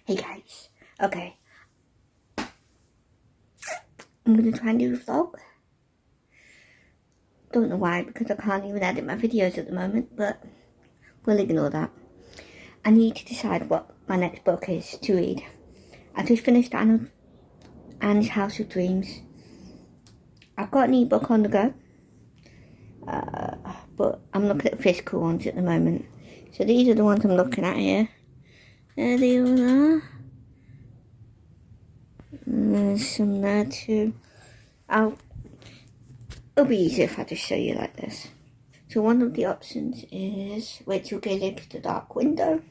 Hey guys, okay, I'm going to try and do a vlog. Don't know why, because I can't even edit my videos at the moment, but we'll ignore that. I need to decide what my next book is to read. I just finished Anne's House of Dreams. I've got an ebook on the go, but I'm looking at physical ones at the moment. So these are the ones I'm looking at here. There they all are. There's some there too. It'll be easier if I just show you like this. So one of the options is Rachel Gillick's The Dark Window.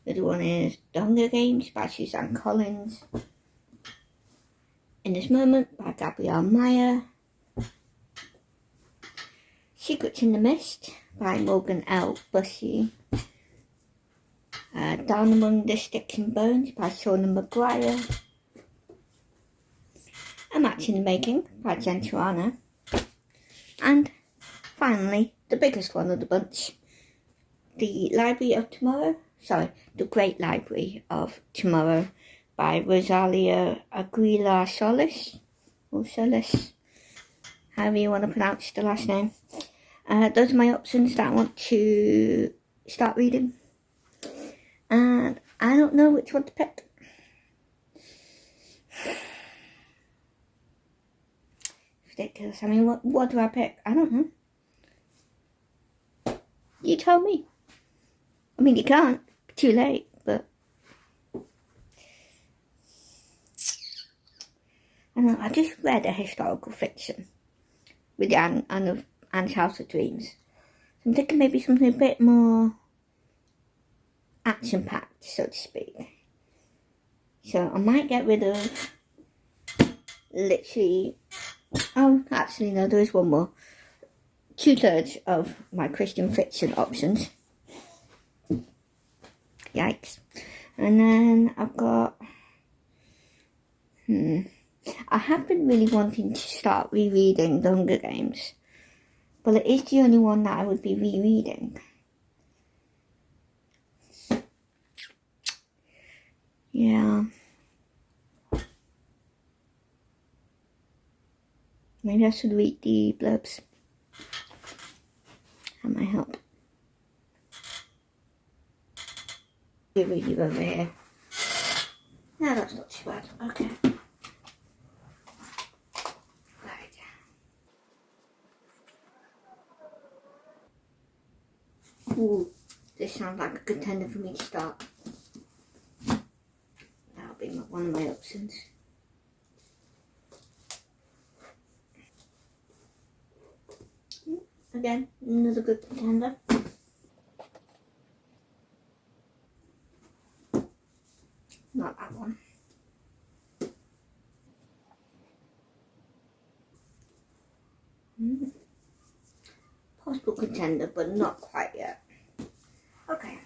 The other one is The Hunger Games by Suzanne Collins. In This Moment by Gabrielle Meyer. Secrets in the Mist by Morgan L. Bussey. Down Among the Sticks and Bones by Shauna Maguire. A Match in the Making by Jen Turana. And finally, the biggest one of the bunch, The Great Library of Tomorrow by Rosalia Aguilar Solis, or Solis, however you want to pronounce the last name. Those are my options that I want to start reading. And I don't know which one to pick. Ridiculous. I mean, what do I pick? I don't know. You tell me. I mean, you can't. Too late, but I don't know. I just read a historical fiction with Anne's House of Dreams. So I'm thinking maybe something a bit more action-packed, so to speak. So I might get rid of literally... Oh, actually, no, there is one more. 2/3 of my Christian fiction options. Yikes. And then I've got... I have been really wanting to start rereading The Hunger Games. But it is the only one that I would be rereading. Yeah. Maybe I should read the blurbs. That might help. Read you over here. No, that's not too bad. Okay. Right. Ooh, this sounds like a contender for me to start. That'll be one of my options. Again, another good contender. Not that one. Possible contender, but not quite yet. Okay,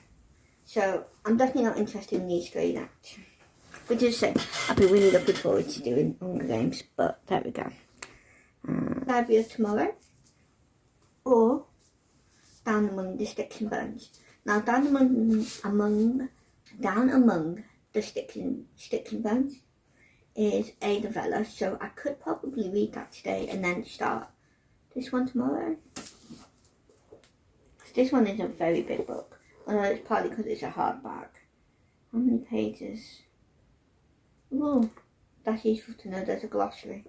so I'm definitely not interested in the Easter Act. Which is saying, I've been really looking forward to doing Hunger Games, but there we go. Library of Tomorrow. Or Down Among the Sticks and Bones. Now, Down Among the Sticks and Bones is a novella, so I could probably read that today and then start this one tomorrow. This one is a very big book. Although it's partly because it's a hardback. How many pages? Oh, that's useful to know. There's a glossary.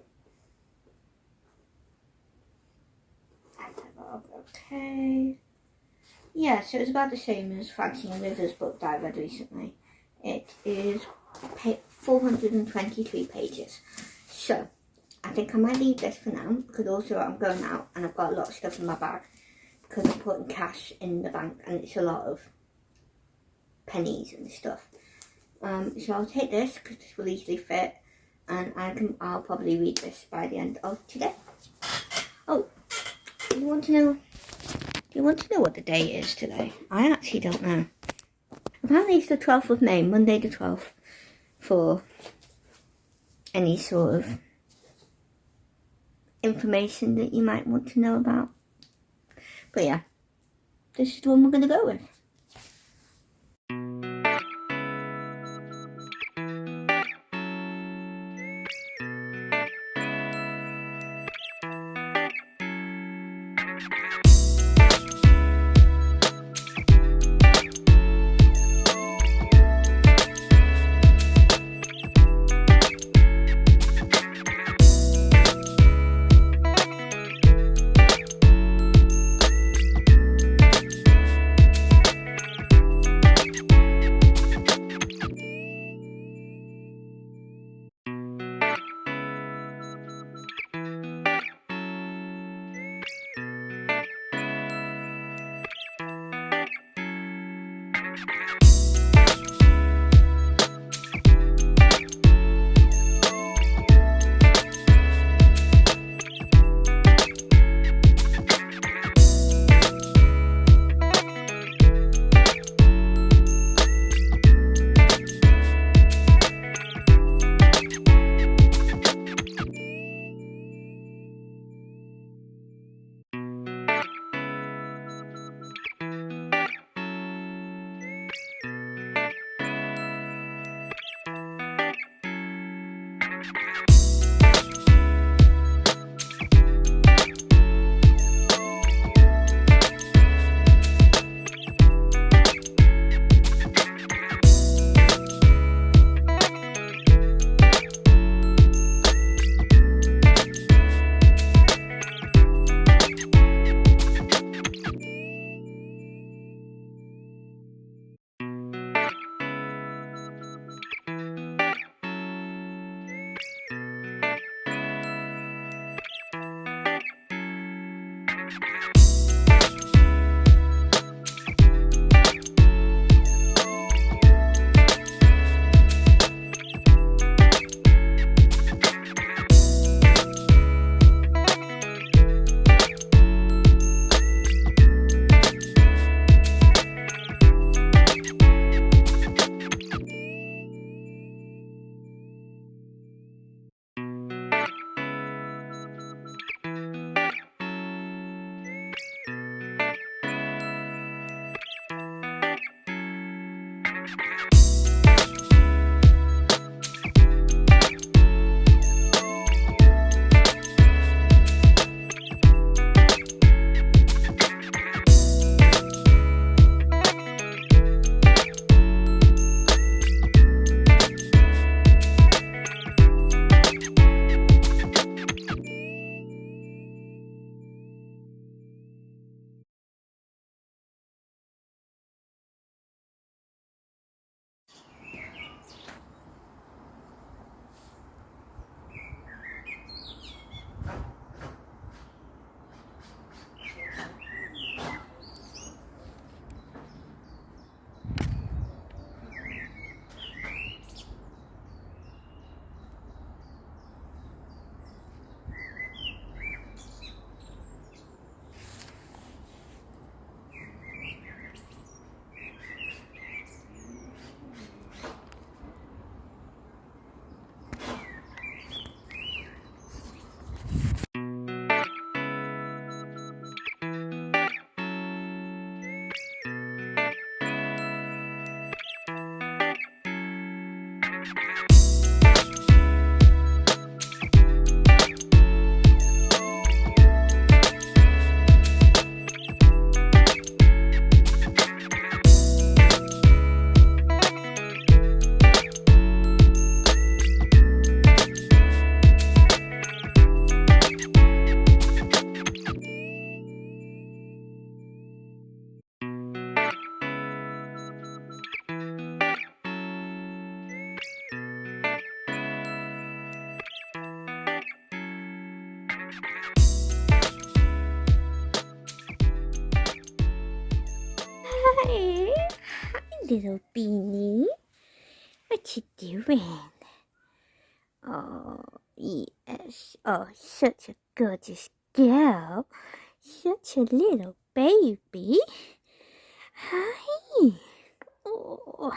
Okay. Yeah, so it's about the same as Francine Rivers' book that I read recently. It is 423 pages. So, I think I might leave this for now, because also I'm going out and I've got a lot of stuff in my bag, because I'm putting cash in the bank and it's a lot of pennies and stuff. So I'll take this, because this will easily fit, and I'll probably read this by the end of today. Oh, do you want to know what the day is today? I actually don't know. Apparently it's the 12th of May, Monday the 12th, for any sort of information that you might want to know about. But yeah, this is the one we're going to go with. Hi, little beanie. What you doing? Oh, yes. Oh, such a gorgeous girl. Such a little baby. Hi. Oh.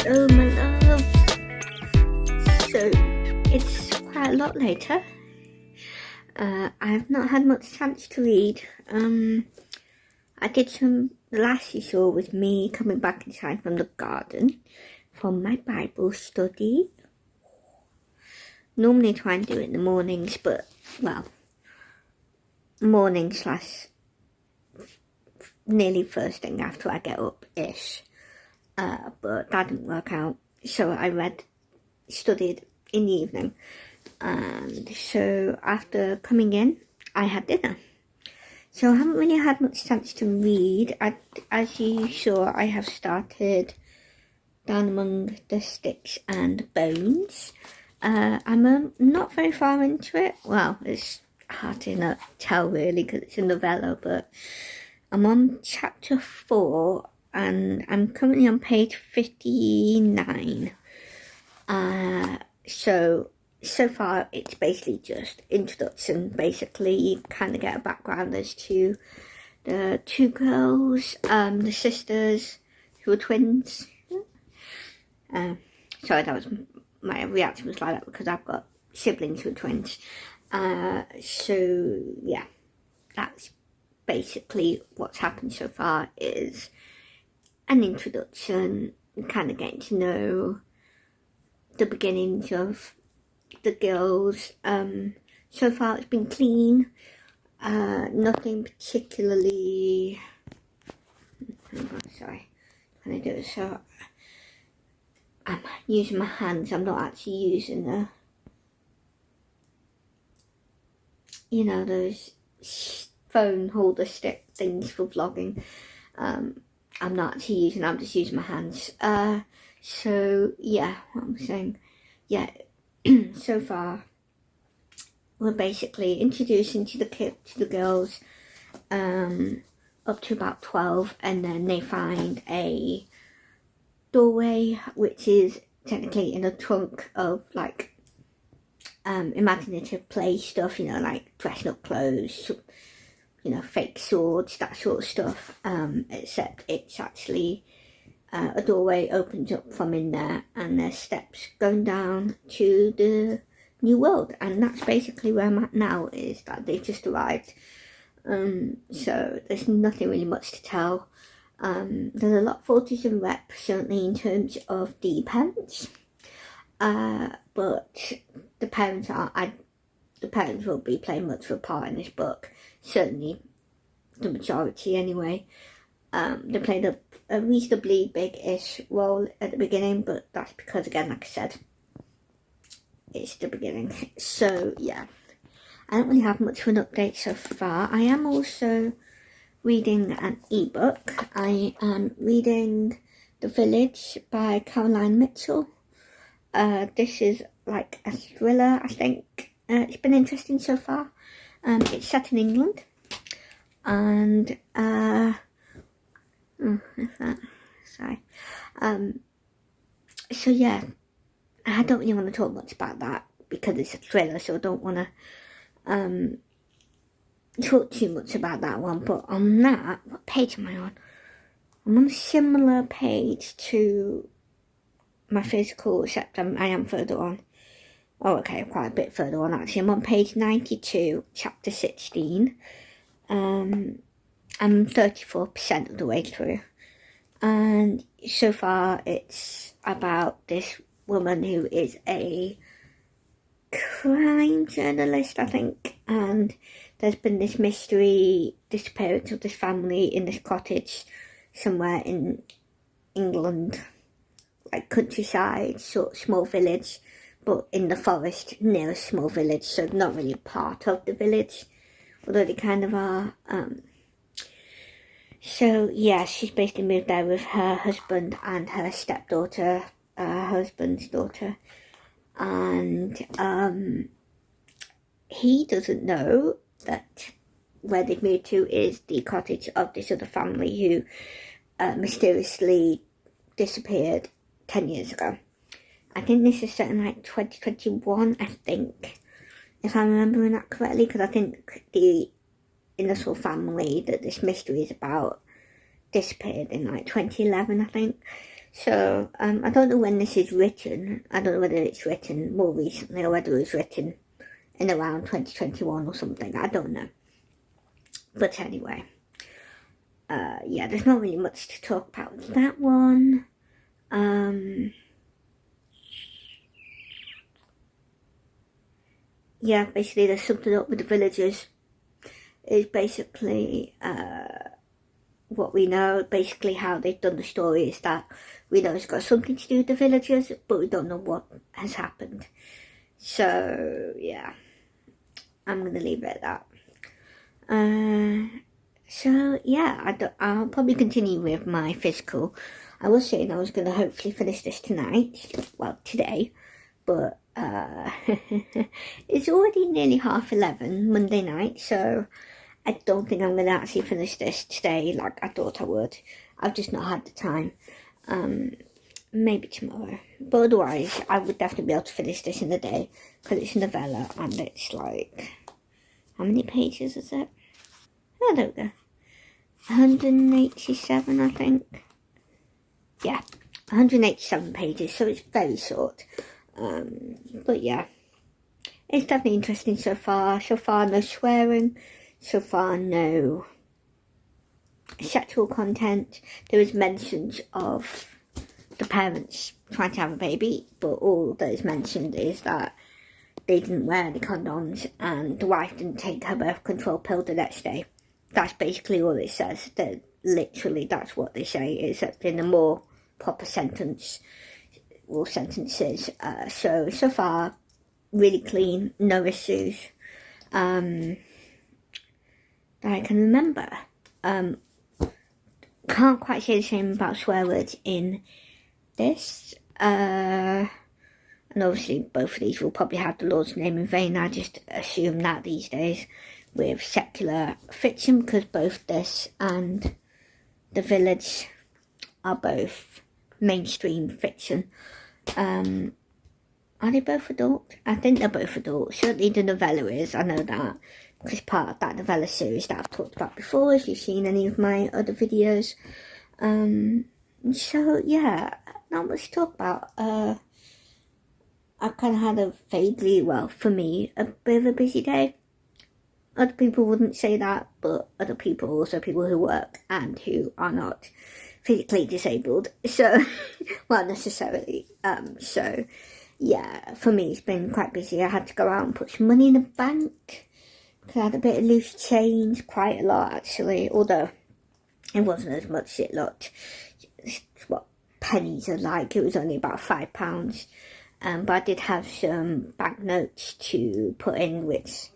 Hello, my love. So, it's quite a lot later. I've not had much chance to read. I did the last you saw was me coming back inside from the garden from my Bible study. Normally try and do it in the mornings, but, well, morning / nearly first thing after I get up-ish. But that didn't work out, so I studied in the evening, and so after coming in I had dinner, so I haven't really had much chance to read. As you saw, I have started Down Among the Sticks and Bones. I'm not very far into it. Well, it's hard to tell really because it's a novella, but I'm on chapter 4 and I'm currently on page 59. So far it's basically just introduction. Basically, you kind of get a background as to the two girls, the sisters who are twins. Sorry, that was my reaction was like that because I've got siblings who are twins. So yeah, that's basically what's happened so far, is an introduction, kind of getting to know the beginnings of the girls. So far it's been clean, nothing particularly, sorry, trying to do it so I'm using my hands, I'm not actually using those phone holder stick things for vlogging. I'm not actually using, I'm just using my hands. So yeah, what I'm saying, yeah, so far we're basically introducing to the girls up to about 12, and then they find a doorway which is technically in a trunk of like imaginative play stuff, like dressing up clothes, fake swords, that sort of stuff, except it's actually a doorway opens up from in there and there's steps going down to the new world, and that's basically where I'm at now, is that they've just arrived. So there's nothing really much to tell. There's a lot of footage and rep, certainly in terms of the parents, but the parents will be playing much of a part in this book, certainly the majority anyway. They played a reasonably big-ish role at the beginning, but that's because, again, like I said, it's the beginning. So yeah, I don't really have much of an update so far. I am also reading an ebook. I am reading The Village by Caroline Mitchell. This is like a thriller, I think. It's been interesting so far. It's set in England, and so yeah, I don't really want to talk much about that because it's a thriller, so I don't want to talk too much about that one. But on that, what page am I on? I'm on a similar page to my physical, except I am further on. Oh, okay, quite a bit further on actually. I'm on page 92, chapter 16. I'm 34% of the way through, and so far it's about this woman who is a crime journalist, I think, and there's been this mystery disappearance of this family in this cottage somewhere in England like countryside, sort of small village, but in the forest near a small village, so not really part of the village, although they kind of are. So yeah, she's basically moved there with her husband and her stepdaughter, her husband's daughter, and he doesn't know that where they've moved to is the cottage of this other family who mysteriously disappeared 10 years ago. I think this is set in like 2021, I think, if I'm remembering that correctly, because I think the initial family that this mystery is about disappeared in like 2011, I think. So I don't know when this is written. I don't know whether it's written more recently or whether it was written in around 2021 or something. I don't know. But anyway, yeah, there's not really much to talk about with that one. Yeah, basically there's something up with the villagers. Is basically what we know. Basically how they've done the story is that we know it's got something to do with the villagers, but we don't know what has happened. So yeah, I'm gonna leave it at that. So yeah, I'll probably continue with my physical. I was saying I was gonna hopefully finish this tonight, well today, but it's already nearly 11:30 Monday night, so I don't think I'm gonna actually finish this today like I thought I would. I've just not had the time. Maybe tomorrow, but otherwise I would definitely be able to finish this in a day because it's a novella and it's like, how many pages is it? I don't know, 187 I think. Yeah, 187 pages, so it's very short. But yeah, it's definitely interesting so far. So far no swearing, so far no sexual content. There was mentions of the parents trying to have a baby, but all that is mentioned is that they didn't wear any condoms and the wife didn't take her birth control pill the next day. That's basically all it says. That literally that's what they say, except in a more proper sentence or sentences. So far really clean, no issues that I can remember. Can't quite say the same about swear words in this, and obviously both of these will probably have the Lord's name in vain. I just assume that these days with secular fiction, because both this and The Village are both mainstream fiction. Are they both adult? I think they're both adult. Certainly the novella is, I know that, because part of that novella series that I've talked about before, if you've seen any of my other videos. So yeah, not much to talk about. I've kind of had a vaguely, well, for me, a bit of a busy day. Other people wouldn't say that, but other people, also people who work and who are not physically disabled, so, well, necessarily, so, yeah, for me it's been quite busy. I had to go out and put some money in the bank, because I had a bit of loose change, quite a lot actually, although it wasn't as much as it looked. It's what pennies are like. It was only about £5, but I did have some banknotes to put in, which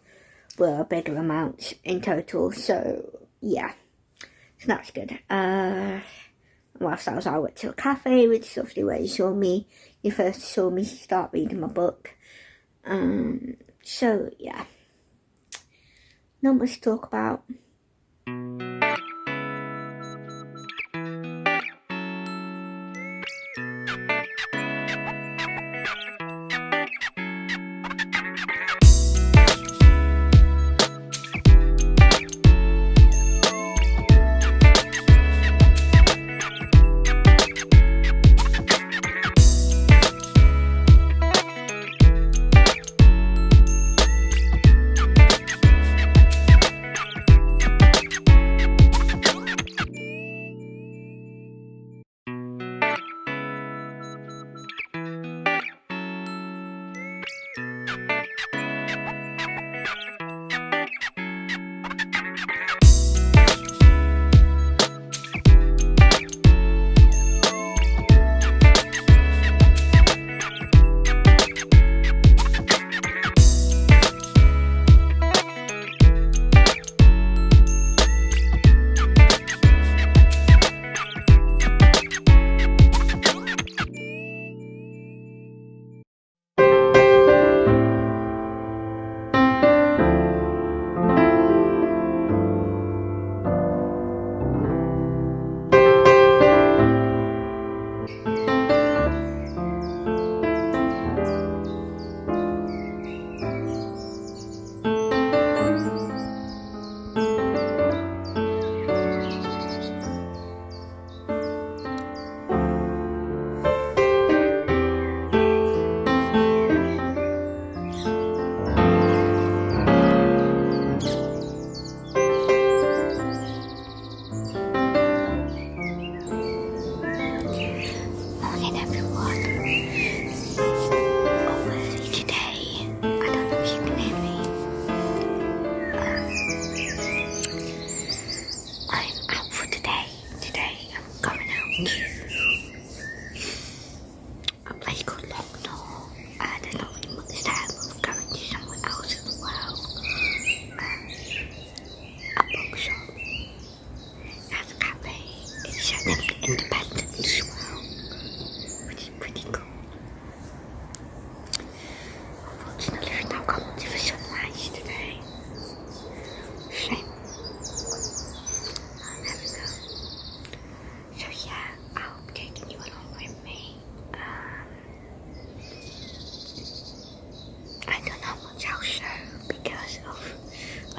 were a bigger amount in total, so yeah, so that's good. Whilst I was out, I went to a cafe, which is obviously where you first saw me start reading my book. So yeah, not much to talk about.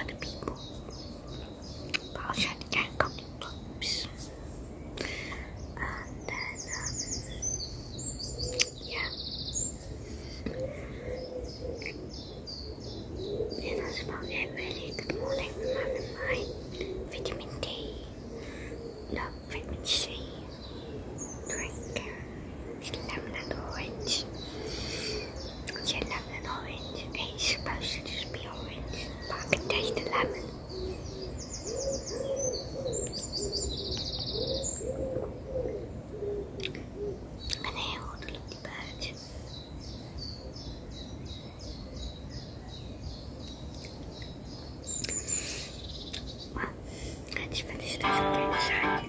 other people. But I'll try to get a couple of books. And then, yeah. Yeah, that's about it really. Good morning. I'm having my vitamin D. No, vitamin C. Drink. It's lemon and orange. I said lemon and orange. It's supposed to just be orange, but I can taste the lemon. And I hear all the lovely birds. Well, let's finish this and get inside.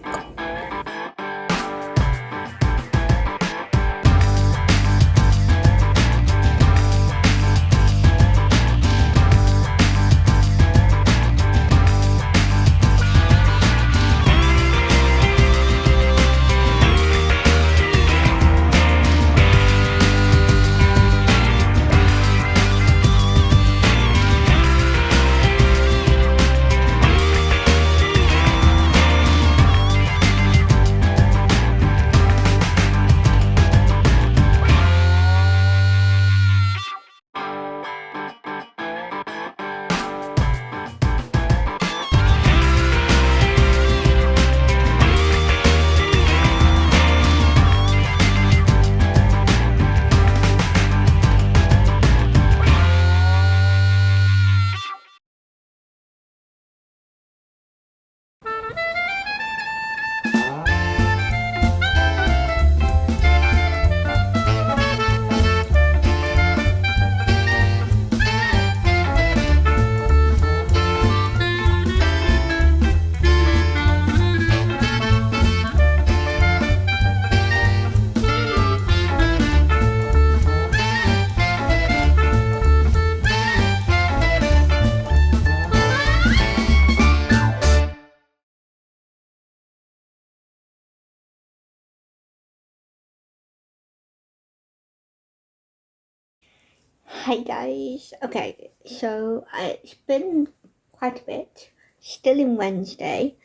Hi guys. Okay, so it's been quite a bit. Still in Wednesday.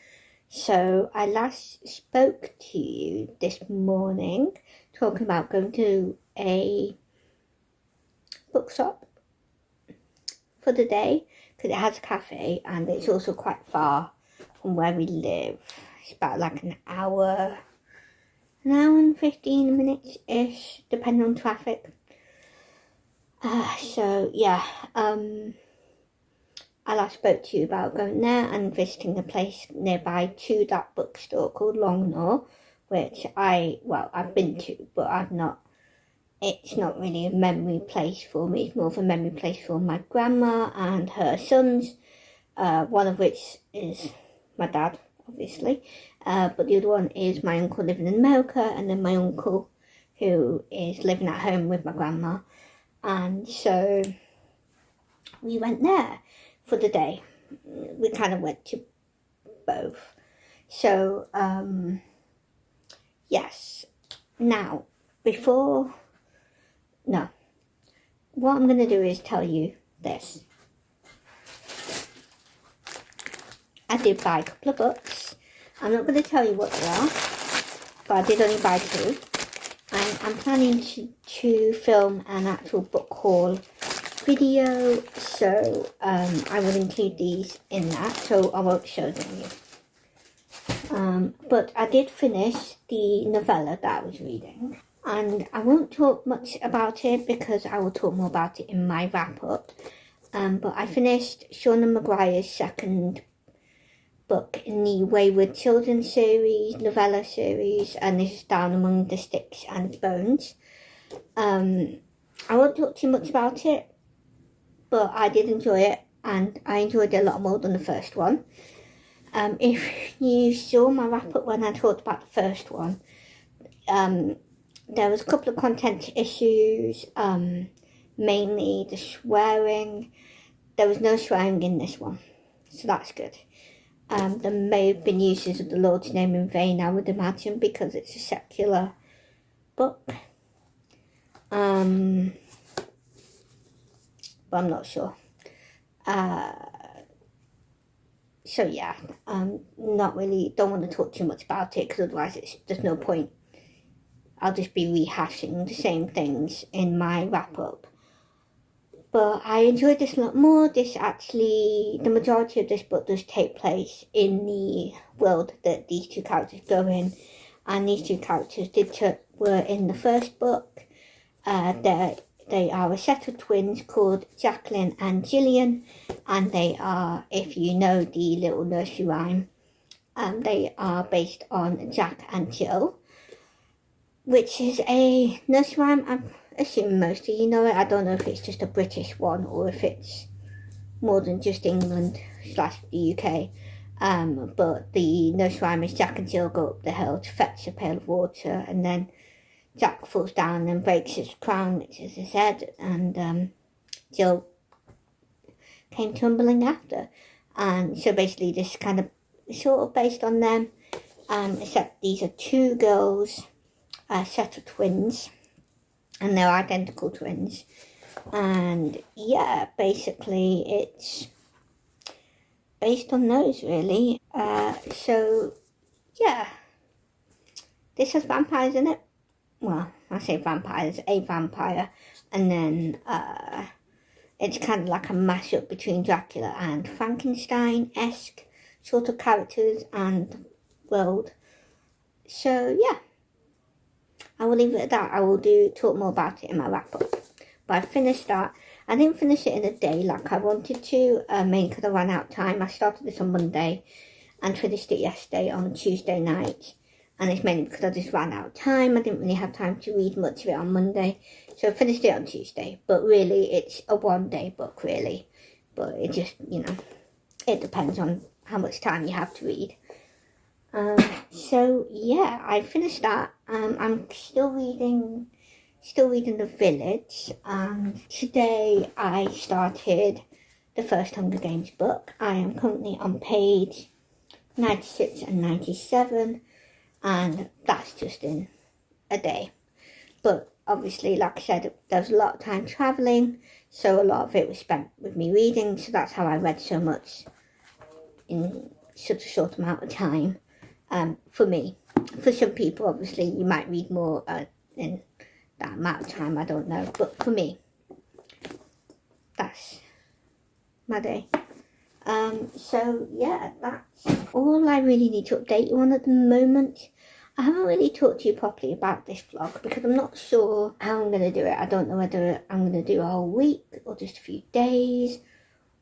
So I last spoke to you this morning talking about going to a bookshop for the day because it has a cafe and it's also quite far from where we live. It's about like an hour and 15 minutes ish, depending on traffic. So yeah, I last spoke to you about going there and visiting a place nearby to that bookstore called Longnaw, which I've been to, but it's not really a memory place for me. It's more of a memory place for my grandma and her sons, one of which is my dad, obviously, but the other one is my uncle living in America, and then my uncle who is living at home with my grandma. And so we went there for the day. We kind of went to both. So, yes. Now, what I'm going to do is tell you this. I did buy a couple of books. I'm not going to tell you what they are, but I did only buy 2. And I'm planning to film an actual book haul video, so I will include these in that, so I won't show them you. But I did finish the novella that I was reading, and I won't talk much about it because I will talk more about it in my wrap-up. But I finished Shauna Maguire's second book in the Wayward Children series, novella series, and this is Down Among the Sticks and Bones. I won't talk too much about it, but I did enjoy it, and I enjoyed it a lot more than the first one. If you saw my wrap-up when I talked about the first one, there was a couple of content issues, mainly the swearing. There was no swearing in this one, so that's good. There may have been uses of the Lord's name in vain, I would imagine, because it's a secular book. But I'm not sure. So yeah, not really, don't want to talk too much about it because otherwise there's no point. I'll just be rehashing the same things in my wrap up. But I enjoyed this a lot more. The majority of this book does take place in the world that these two characters go in. And these two characters were in the first book. They are a set of twins called Jacqueline and Gillian, and they are, if you know the little nursery rhyme, they are based on Jack and Jill, which is a nursery rhyme. I'm assuming most of you know it. I don't know if it's just a British one or if it's more than just England / the UK. But the nursery rhyme is Jack and Jill go up the hill to fetch a pail of water, and then Jack falls down and breaks his crown, which is his head, and Jill came tumbling after. And so basically this is kind of sort of based on them, except these are two girls, a set of twins, and they're identical twins. And yeah, basically it's based on those, really. So yeah, this has vampires in it. Well, I say vampires, a vampire, and then it's kind of like a mashup between Dracula and Frankenstein-esque sort of characters and world. So yeah, I will leave it at that. I will talk more about it in my wrap up. But I finished that. I didn't finish it in a day like I wanted to, mainly because I ran out of time. I started this on Monday and finished it yesterday on Tuesday night. And it's mainly because I just ran out of time. I didn't really have time to read much of it on Monday. So I finished it on Tuesday. But really, it's a one-day book, really. But it just, it depends on how much time you have to read. So, yeah, I finished that. I'm still reading The Village. And today I started the first Hunger Games book. I am currently on page 96 and 97. And that's just in a day. But obviously, like I said, there was a lot of time travelling, so a lot of it was spent with me reading, so that's how I read so much in such a short amount of time. For me. For some people, obviously, you might read more in that amount of time, I don't know. But for me, that's my day. So yeah, that's all I really need to update you on at the moment. I haven't really talked to you properly about this vlog because I'm not sure how I'm going to do it. I don't know whether I'm going to do a whole week or just a few days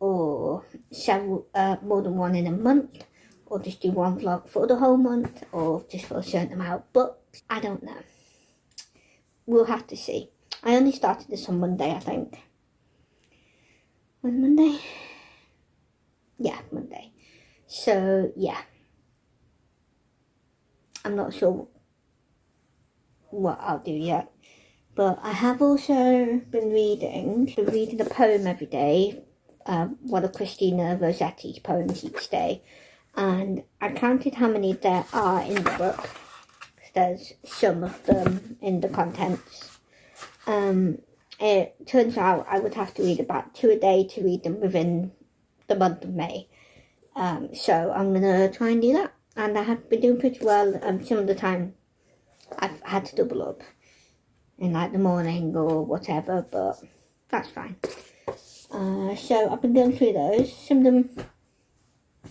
or several, more than one in a month, or just do one vlog for the whole month or just for a certain amount of books. I don't know. We'll have to see. I only started this on Monday, I think. Was it Monday? Yeah, Monday. So, yeah. I'm not sure what I'll do yet. But I have also been reading a poem every day. One of Christina Rossetti's poems each day. And I counted how many there are in the book. There's some of them in the contents. It turns out I would have to read about 2 a day to read them within the month of May. So I'm going to try and do that. And I have been doing pretty well. Some of the time I've had to double up in like the morning or whatever, but that's fine. So I've been going through those. Some of them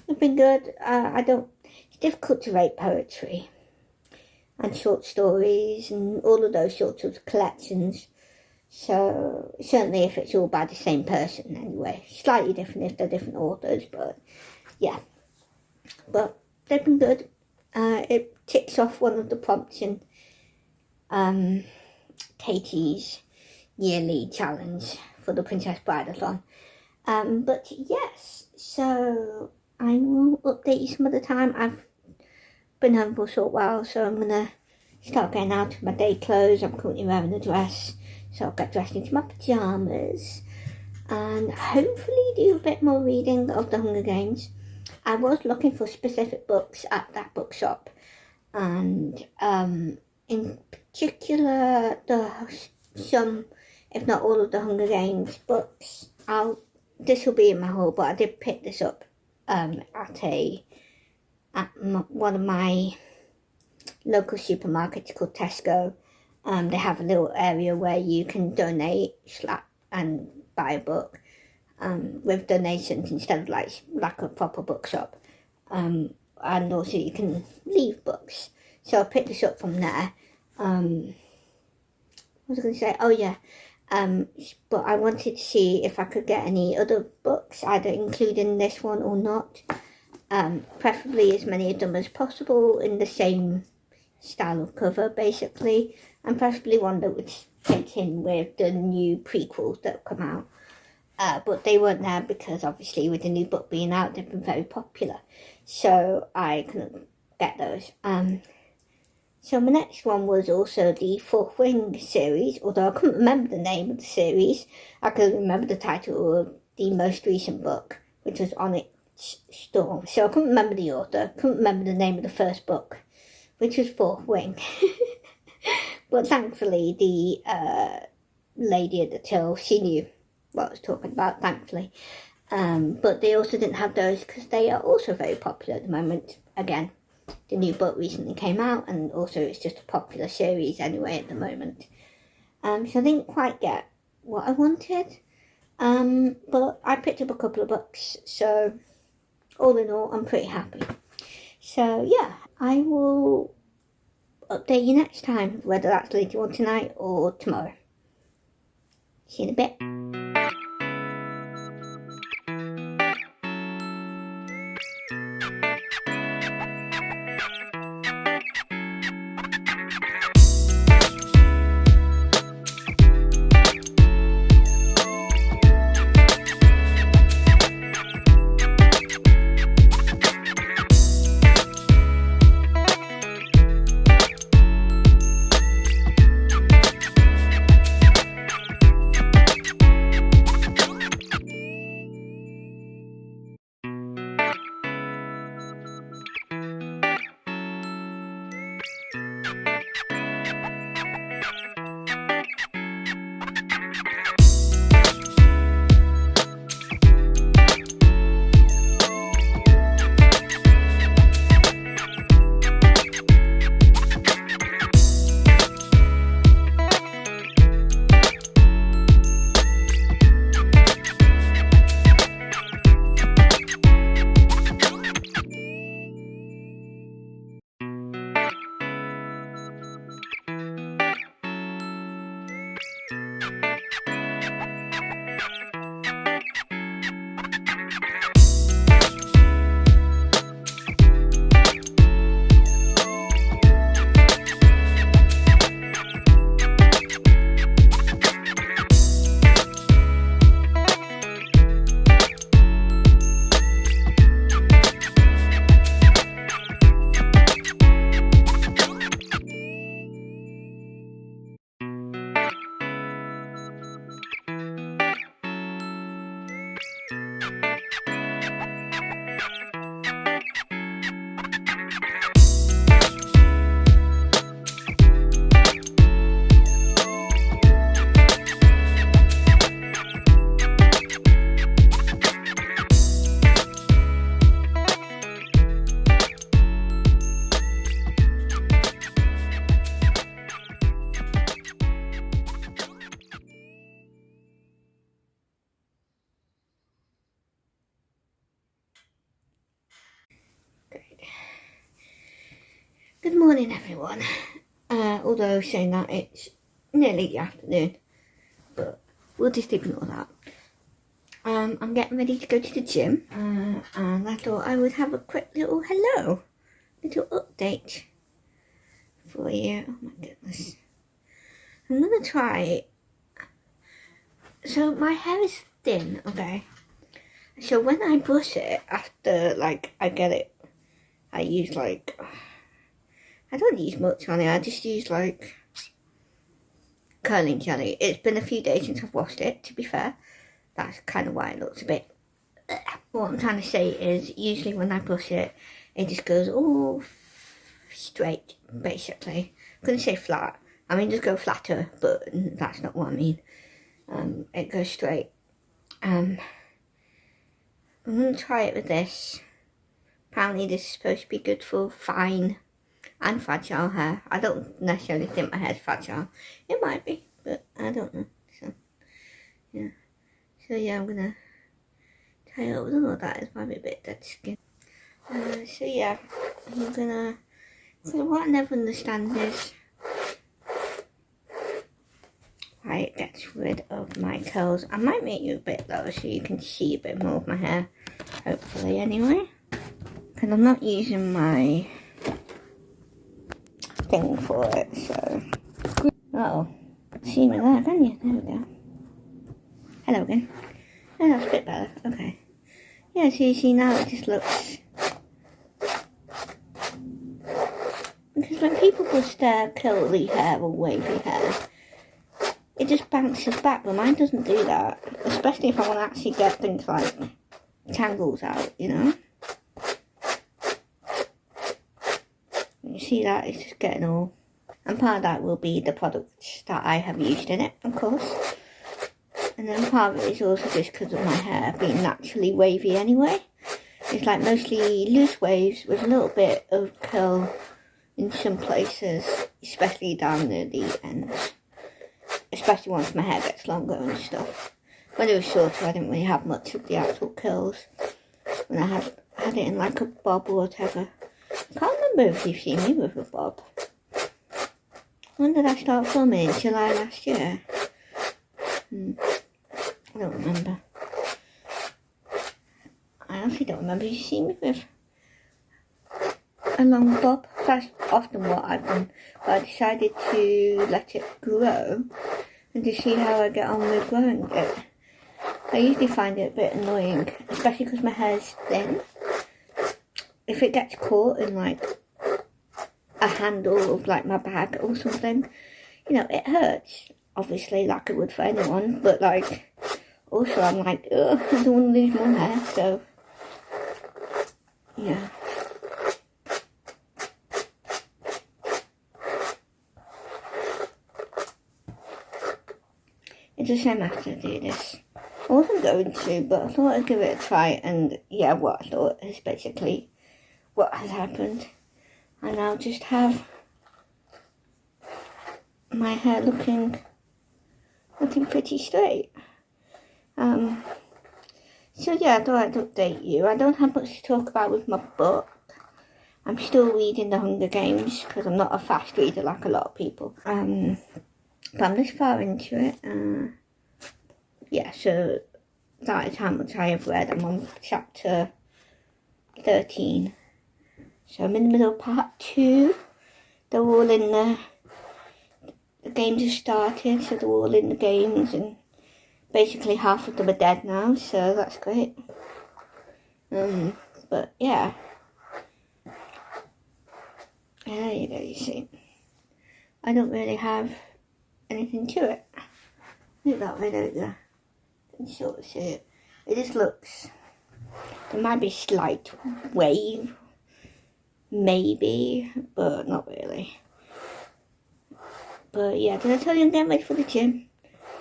have been good. It's difficult to rate poetry and short stories and all of those sorts of collections. So certainly if it's all by the same person anyway. Slightly different if they're different authors, but yeah. But they've been good. It ticks off one of the prompts in Katie's yearly challenge for the Princess Brideathon. But yes, so I will update you some other time. I've been home for a short while, so I'm going to start getting out of my day clothes. I'm currently wearing a dress, so I'll get dressed into my pyjamas and hopefully do a bit more reading of the Hunger Games. I was looking for specific books at that bookshop, and in particular some, if not all of the Hunger Games books. This will be in my haul, but I did pick this up one of my local supermarkets called Tesco. They have a little area where you can donate and buy a book with donations instead of like a proper bookshop. And also you can leave books. So I picked this up from there. What was I going to say? Oh yeah. But I wanted to see if I could get any other books, either including this one or not. Preferably as many of them as possible in the same style of cover, basically, and preferably one that would fit in with the new prequels that have come out. But they weren't there because obviously with the new book being out, they've been very popular. So I couldn't get those. So my next one was also the Fourth Wing series, although I couldn't remember the name of the series. I could remember the title of the most recent book, which was Onyx Storm. So I couldn't remember the author, couldn't remember the name of the first book, which was Fourth Wing. But thankfully, the lady at the till, she knew what I was talking about, thankfully. But they also didn't have those because they are also very popular at the moment. Again, the new book recently came out, and also it's just a popular series anyway at the moment. So I didn't quite get what I wanted. But I picked up a couple of books, so all in all, I'm pretty happy. So yeah, I will update you next time, whether that's later on tonight or tomorrow. See you in a bit. Good morning, everyone. Although saying that, it's nearly the afternoon, but we'll just ignore that. I'm getting ready to go to the gym, and I thought I would have a quick little update for you. Oh my goodness. I'm gonna try. So my hair is thin, okay? So when I brush it after, I get it, I use I don't use much on it, I just use curling jelly. It's been a few days since I've washed it, to be fair. That's kind of why it looks a bit... What I'm trying to say is, usually when I brush it, it just goes all straight, basically. I'm going to say flat. I mean, just go flatter, but that's not what I mean. It goes straight. I'm going to try it with this. Apparently this is supposed to be good for fine and fragile hair. I don't necessarily think my hair's fragile. It might be, but I don't know. So, yeah. So, yeah, I'm going to try it with all that. It might be a bit dead skin. So, yeah, I'm going to... So, what I never understand is why it gets rid of my curls. I might make you a bit lower so you can see a bit more of my hair. Hopefully, anyway. Because I'm not using my thing for it, so... Uh-oh. See me there, can you? There we go. Hello again. Oh, that's a bit better. Okay. Yeah, so you see now it just looks... Because when people bust their curly hair or wavy hair, it just bounces back, but mine doesn't do that. Especially if I want to actually get things like tangles out, you know? You see that? It's just getting all... And part of that will be the products that I have used in it, of course. And then part of it is also just because of my hair being naturally wavy anyway. It's like mostly loose waves with a little bit of curl in some places, especially down near the ends. Especially once my hair gets longer and stuff. When it was shorter, I didn't really have much of the actual curls. When I had it in like a bob or whatever. I can't remember if you've seen me with a bob. When did I start filming? In July last year? I don't remember. I honestly don't remember you see me with a long bob. That's often what I've done. But I decided to let it grow and to see how I get on with growing it. I usually find it a bit annoying, especially because my hair's thin. If it gets caught in like a handle of like my bag or something, you know, it hurts. Obviously, like it would for anyone, but like, also I'm like, ugh, I don't want to lose more hair, so, yeah. It's a shame I have to do this. I wasn't going to, but I thought I'd give it a try, and yeah, what I thought is basically what has happened. And I'll just have my hair looking pretty straight. So yeah, I thought I'd update you. I don't have much to talk about with my book. I'm still reading The Hunger Games because I'm not a fast reader like a lot of people. But I'm this far into it. Yeah, so that is how much I have read. I'm on chapter 13. So I'm in the middle of part 2. They're all in the games have started, so they're all in the games, and basically half of them are dead now, so that's great. But yeah. There you go, you see. I don't really have anything to it. Look that way, there we go. You can sort of see it. It just looks... There might be a slight wave. Maybe, but not really. But yeah, did I tell you I'm getting ready for the gym?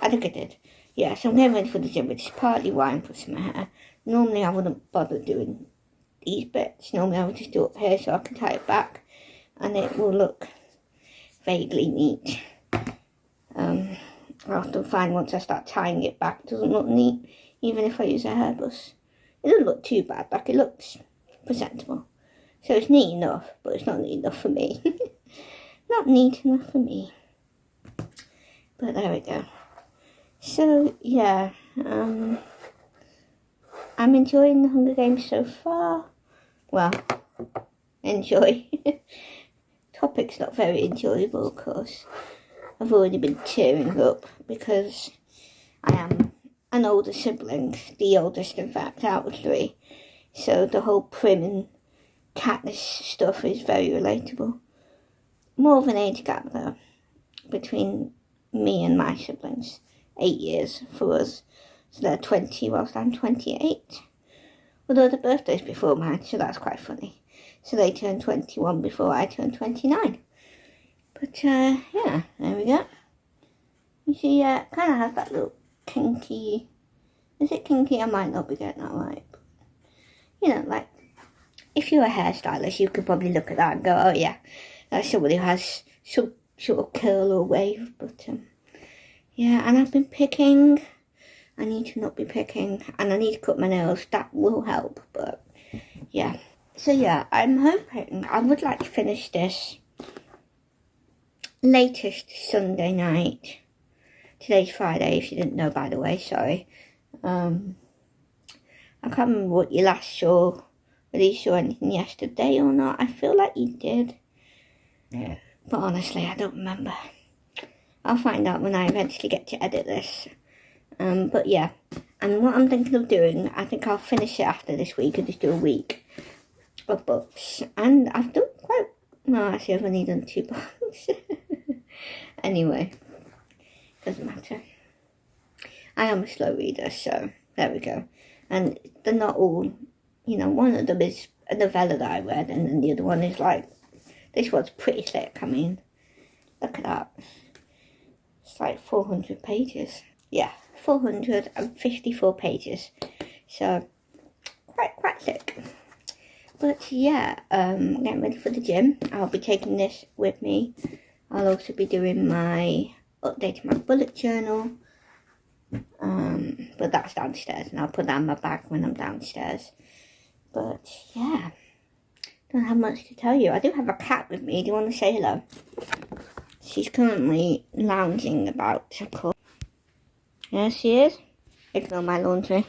I think I did. Yeah, so I'm getting ready for the gym, which is partly why I'm putting my hair. Normally I wouldn't bother doing these bits. Normally I would just do it up here so I can tie it back. And it will look vaguely neat. I often find once I start tying it back, it doesn't look neat, even if I use a hairbrush. It doesn't look too bad, like it looks presentable. So it's neat enough, but it's not neat enough for me. Not neat enough for me. But there we go. So, yeah. I'm enjoying the Hunger Games so far. Well, enjoy. Topic's not very enjoyable, of course. I've already been tearing up because I am an older sibling. The oldest, in fact, out of 3. So the whole Prim and Katniss stuff is very relatable. More of an age gap though between me and my siblings. 8 years for us. So they're 20 whilst I'm 28. Although the birthday's before mine, so that's quite funny. So they turned 21 before I turned 29. But yeah, there we go. You see, kind of has that little kinky... Is it kinky? I might not be getting that right. you know, like, if you're a hairstylist, you could probably look at that and go, oh yeah, that's somebody who has some sort of curl or wave. But yeah, and I've been picking. I need to not be picking, and I need to cut my nails. That will help, but yeah. So yeah, I'm hoping I would like to finish this latest Sunday night. Today's Friday, if you didn't know, by the way, sorry. I can't remember what you last saw, whether you saw anything yesterday or not. I feel like you did. Yeah. But honestly, I don't remember. I'll find out when I eventually get to edit this. But yeah, and what I'm thinking of doing, I think I'll finish it after this week and just do a week of books. And I've done quite, no, actually I've only done 2 books. Anyway, doesn't matter. I am a slow reader, so there we go. And they're not all, you know, one of them is a novella that I read, and then the other one is like, this one's pretty thick. I mean, look at that. It's like 400 pages. Yeah, 454 pages. So, quite thick. But yeah, getting ready for the gym. I'll be taking this with me. I'll also be doing updating my bullet journal. But that's downstairs, and I'll put that in my bag when I'm downstairs. But yeah, don't have much to tell you. I do have a cat with me. Do you want to say hello? She's currently lounging about, of course. There she is. Ignore my laundry.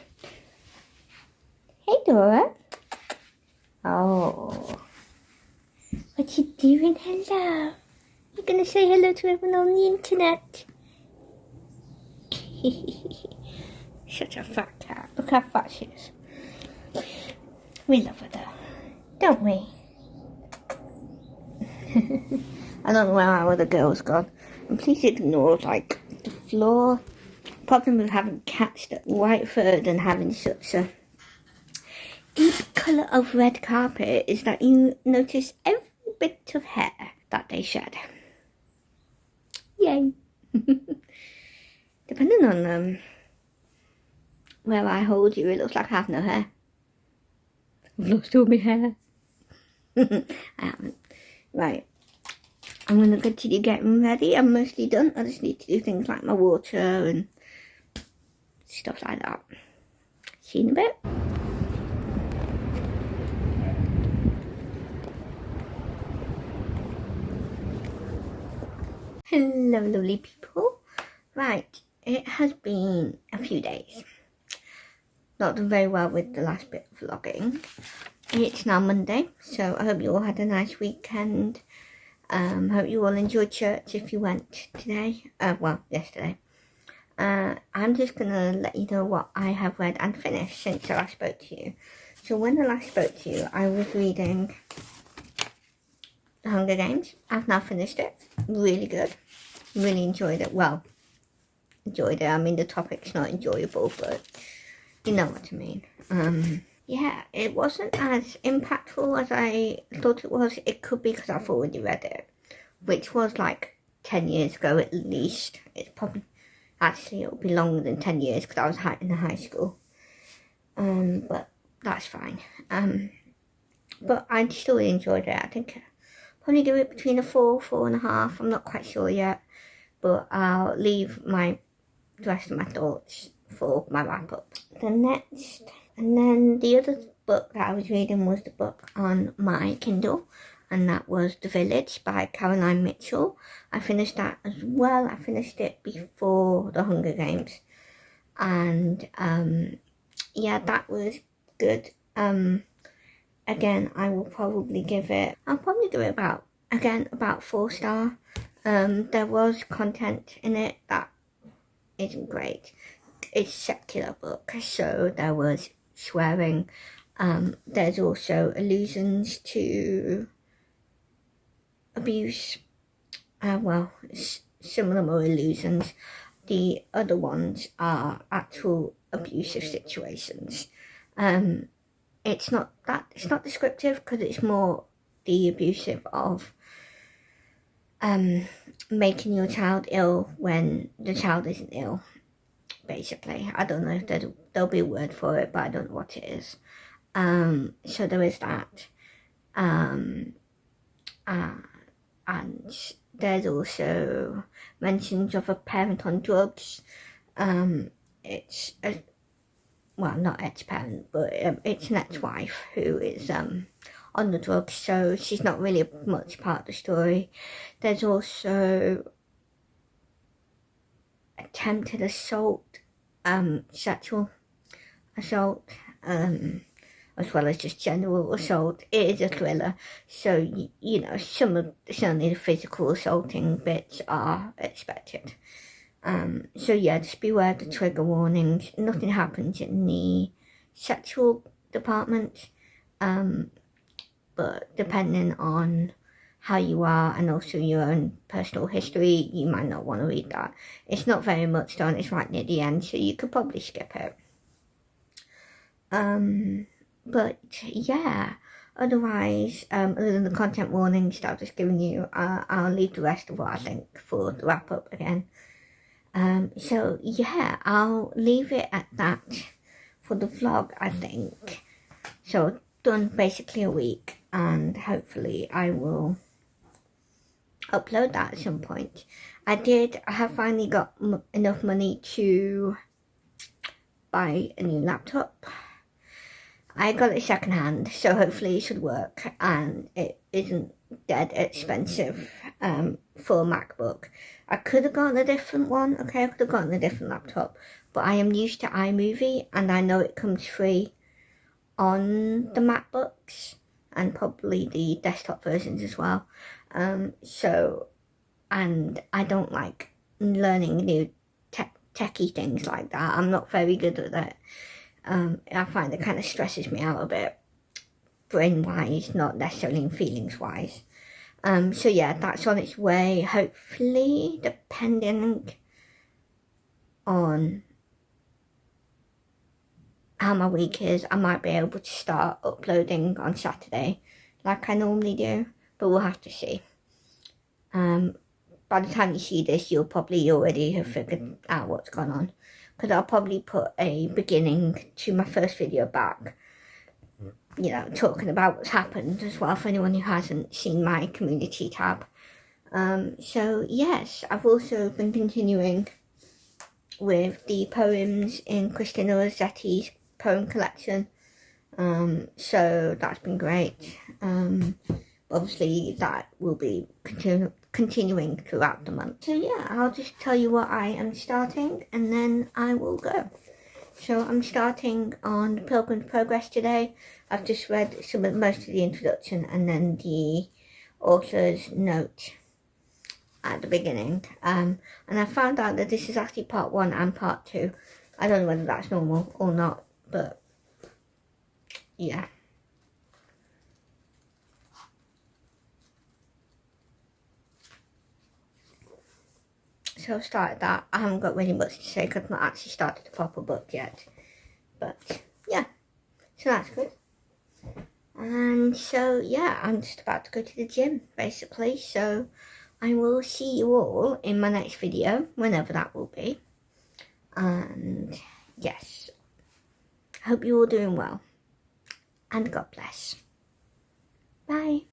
Hey, Dora. Oh. What you doing? Hello. You're going to say hello to everyone on the internet. Such a fat cat. Look how fat she is. We love her though, don't we? I don't know where our other girl's gone. And please ignore, like, the floor. Problem with having cats that white furred and having such a deep colour of red carpet is that you notice every bit of hair that they shed. Yay. Depending on where I hold you, it looks like I have no hair. I've lost all my hair. I haven't. Right. I'm going to continue getting ready. I'm mostly done. I just need to do things like my water and stuff like that. See you in a bit. Hello, lovely people. Right. It has been a few days. Not done very well with the last bit of vlogging. It's now Monday, so I hope you all had a nice weekend. Hope you all enjoyed church if you went today. Yesterday. I'm just going to let you know what I have read and finished since I last spoke to you. So when I last spoke to you, I was reading The Hunger Games. I've now finished it. Really good. Really enjoyed it. Well, enjoyed it. I mean, the topic's not enjoyable, but you know what I mean. Yeah, it wasn't as impactful as I thought it was. It could be because I've already read it, which was like 10 years ago at least. It's probably, actually it'll be longer than 10 years because I was in high school. But that's fine. But I still enjoyed it. I think I'll probably give it between a 4, 4.5. I'm not quite sure yet, but I'll leave the rest of my thoughts for my wrap up. And then the other book that I was reading was the book on my Kindle, and that was The Village by Caroline Mitchell. I finished that as well. I finished it before The Hunger Games, and yeah, that was good. Again, I'll probably give it about 4 star. There was content in it that isn't great. It's a secular book, so there was swearing. There's also allusions to abuse. Some of them are allusions. The other ones are actual abusive situations. It's not descriptive because it's more the abusive of making your child ill when the child isn't ill. Basically, I don't know if there'll be a word for it, but I don't know what it is. So there is that. And there's also mentions of a parent on drugs. It's a, well, not ex-parent, but it's an ex-wife who is on the drugs, so she's not really much part of the story. There's also attempted assault, sexual assault, as well as just general assault. It is a thriller, so you know, certainly the physical assaulting bits are expected. So yeah, just beware the trigger warnings. Nothing happens in the sexual department, but depending on how you are and also your own personal history, you might not want to read that. It's not very much done, it's right near the end, so you could probably skip it. But yeah, otherwise, other than the content warnings that I've just given you, I'll leave the rest of what I think for the wrap up again. So yeah, I'll leave it at that for the vlog, I think. So done basically a week, and hopefully I will upload that at some point. I have finally got enough money to buy a new laptop. I got it second hand, so hopefully it should work, and it isn't dead expensive for a MacBook. I could have gotten a different one, okay, I could have gotten a different laptop, but I am used to iMovie, and I know it comes free on the MacBooks, and probably the desktop versions as well. So, and I don't like learning new techie things like that. I'm not very good at that. I find it kind of stresses me out a bit, brain-wise, not necessarily feelings-wise. So yeah, that's on its way, hopefully, depending on how my week is, I might be able to start uploading on Saturday, like I normally do, but we'll have to see. By the time you see this, you'll probably already have figured out what's gone on, because I'll probably put a beginning to my first video back, you know, talking about what's happened as well for anyone who hasn't seen my community tab. So yes, I've also been continuing with the poems in Christina Rossetti's poem collection, so that's been great. Obviously that will be continuing throughout the month. So yeah, I'll just tell you what I am starting, and then I will go. So I'm starting on the Pilgrim's Progress today. I've just read most of the introduction and then the author's note at the beginning. And I found out that this is actually part 1 and part 2. I don't know whether that's normal or not, but yeah. So I've started that. I haven't got really much to say because I've not actually started the proper book yet. But yeah, so that's good. And so yeah, I'm just about to go to the gym basically. So I will see you all in my next video, whenever that will be. And yes, I hope you're all doing well. And God bless. Bye.